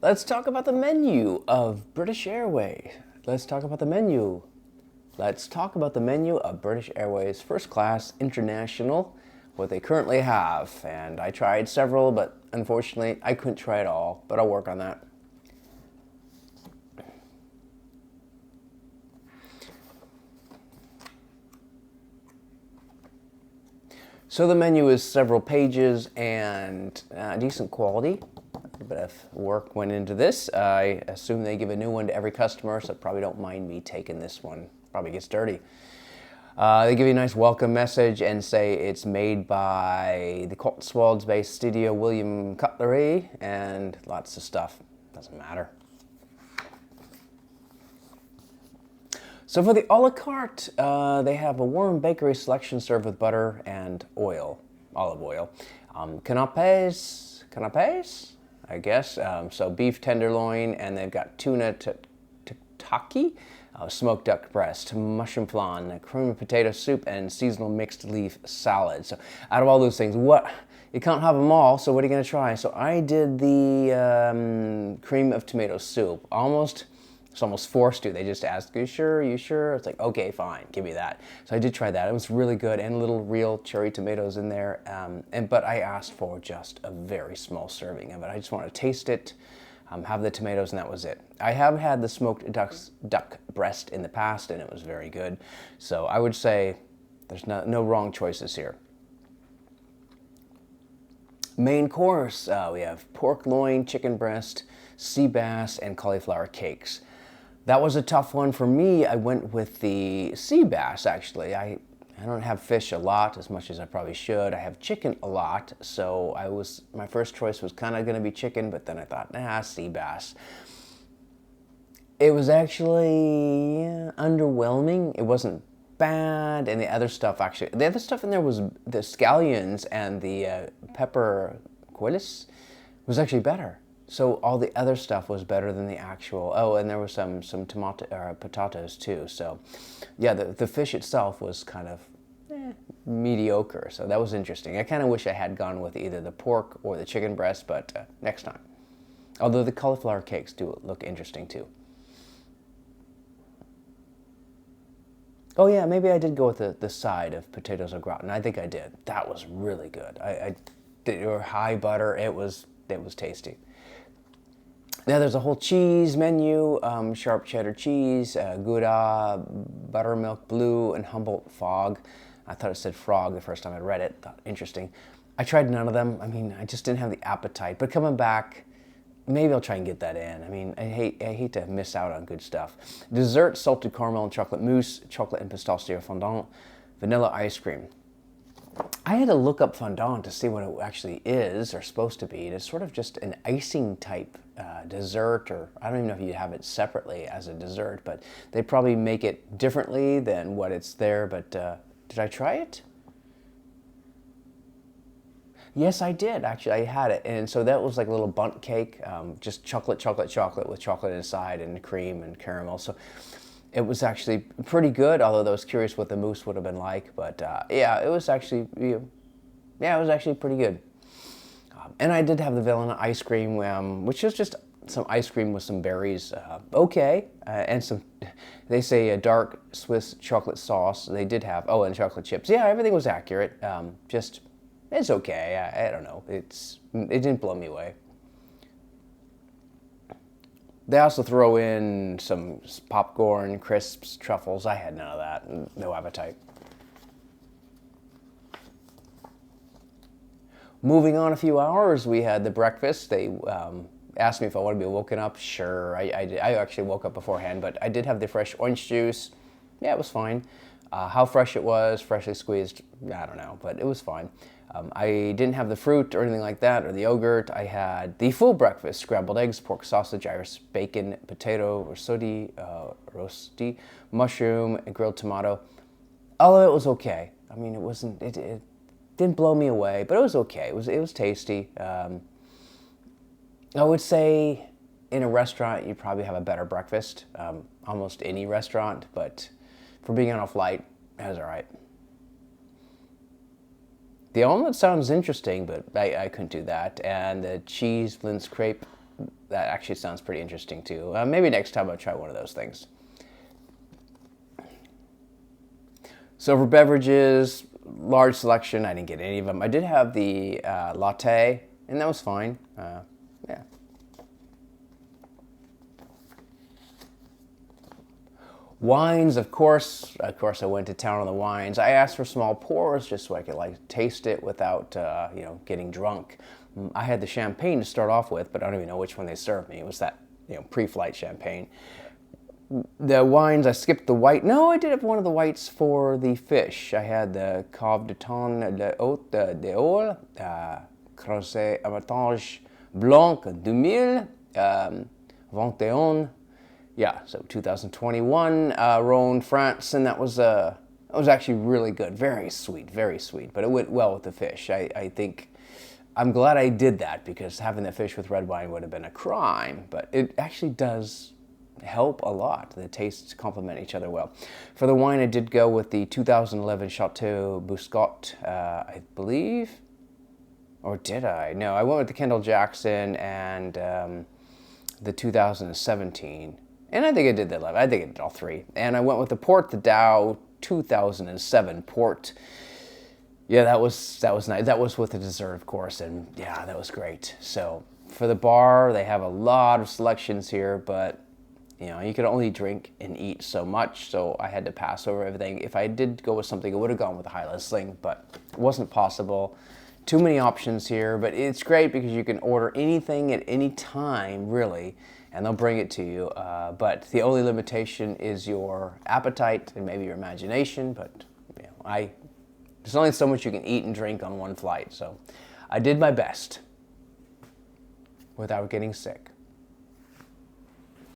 Let's talk about the menu of British Airways. Let's talk about the menu. Let's talk about the menu of British Airways First Class International, what they currently have. And I tried several, but unfortunately I couldn't try it all, but I'll work on that. So the menu is several pages and decent quality. A bit of work went into this. I assume they give a new one to every customer, so probably don't mind me taking this one. Probably gets dirty. They give you a nice welcome message and say it's made by the Cotswolds-based studio William Cutlery and lots of stuff. Doesn't matter. So for the a la carte, they have a warm bakery selection served with butter and oil, olive oil. Canapes, I guess. So beef tenderloin, and they've got tuna tataki, smoked duck breast, mushroom flan, cream of potato soup, and seasonal mixed leaf salad. So out of all those things, you can't have them all, so what are you going to try? So I did the cream of tomato soup. It's almost forced to. They just ask, you sure? It's like, okay, fine, give me that. So I did try that. It was really good, and little real cherry tomatoes in there. But I asked for just a very small serving of it. I just want to taste it, have the tomatoes, and that was it. I have had the smoked duck breast in the past, and it was very good. So I would say there's no wrong choices here. Main course, we have pork loin, chicken breast, sea bass, and cauliflower cakes. That was a tough one for me. I went with the sea bass, actually. I don't have fish a lot, as much as I probably should. I have chicken a lot, so my first choice was kind of going to be chicken, but then I thought, sea bass. It was actually underwhelming. It wasn't bad, and the other stuff in there was the scallions and the pepper coilis was actually better. So all the other stuff was better than the actual. Oh, and there was some potatoes too. So, yeah, the fish itself was kind of mediocre. So that was interesting. I kind of wish I had gone with either the pork or the chicken breast, but next time. Although the cauliflower cakes do look interesting too. Oh yeah, maybe I did go with the side of potatoes au gratin. I think I did. That was really good. They were high butter. It was tasty. Now there's a whole cheese menu, sharp cheddar cheese, Gouda, buttermilk blue, and Humboldt fog. I thought it said frog the first time I read it. Thought interesting. I tried none of them. I mean, I just didn't have the appetite. But coming back, maybe I'll try and get that in. I mean, I hate to miss out on good stuff. Dessert, salted caramel and chocolate mousse, chocolate and pistachio fondant, vanilla ice cream. I had to look up fondant to see what it actually is or supposed to be. It's sort of just an icing type dessert, or I don't even know if you have it separately as a dessert, but they probably make it differently than what it's there. But did I try it? Yes, I did. Actually, I had it. And so that was like a little bundt cake, just chocolate with chocolate inside and cream and caramel. So it was actually pretty good, although I was curious what the mousse would have been like. But yeah, it was actually pretty good. And I did have the vanilla ice cream, which is just some ice cream with some berries. And they say a dark Swiss chocolate sauce. They did have, and chocolate chips. Yeah, everything was accurate. It's okay. I don't know. It didn't blow me away. They also throw in some popcorn, crisps, truffles. I had none of that. No appetite. Moving on a few hours, we had the breakfast. They asked me if I wanted to be woken up. Sure, I did. I actually woke up beforehand, but I did have the fresh orange juice. Yeah, it was fine. How fresh it was, freshly squeezed, I don't know, but it was fine. I didn't have the fruit or anything like that, or the yogurt. I had the full breakfast: scrambled eggs, pork sausage, Irish bacon, potato, rosti, mushroom, and grilled tomato. Although it was okay. I mean, it didn't blow me away, but it was okay. It was tasty. I would say in a restaurant, you'd probably have a better breakfast. Almost any restaurant, but for being on a flight, it was all right. The omelet sounds interesting, but I couldn't do that. And the cheese Linz crepe, that actually sounds pretty interesting too. Maybe next time I'll try one of those things. So for beverages, large selection. I didn't get any of them. I did have the latte, and that was fine. Yeah. Wines, of course. Of course, I went to town on the wines. I asked for small pours just so I could like taste it without, getting drunk. I had the champagne to start off with, but I don't even know which one they served me. It was that, pre-flight champagne. The wines, I skipped the white. No, I did have one of the whites for the fish. I had the Cave de Ton de Haute d'Eole, Crozet Amatage Blanc 2000, 21. Yeah, so 2021, Rhone, France, and that was actually really good. Very sweet, but it went well with the fish. I think I'm glad I did that because having the fish with red wine would have been a crime, but it actually does help a lot. The tastes complement each other well. For the wine, I did go with the 2011 Chateau Bouscot, I believe, or did I? No, I went with the Kendall Jackson and the 2017. And I think I did that live. I think I did all three. And I went with the Port the Dow 2007 Port. Yeah, that was nice. That was with the dessert, of course, and yeah, that was great. So for the bar, they have a lot of selections here, but you could only drink and eat so much, so I had to pass over everything. If I did go with something, I would have gone with the High Sling, but it wasn't possible. Too many options here, but it's great because you can order anything at any time, really, and they'll bring it to you. But the only limitation is your appetite and maybe your imagination. But there's only so much you can eat and drink on one flight, so I did my best without getting sick.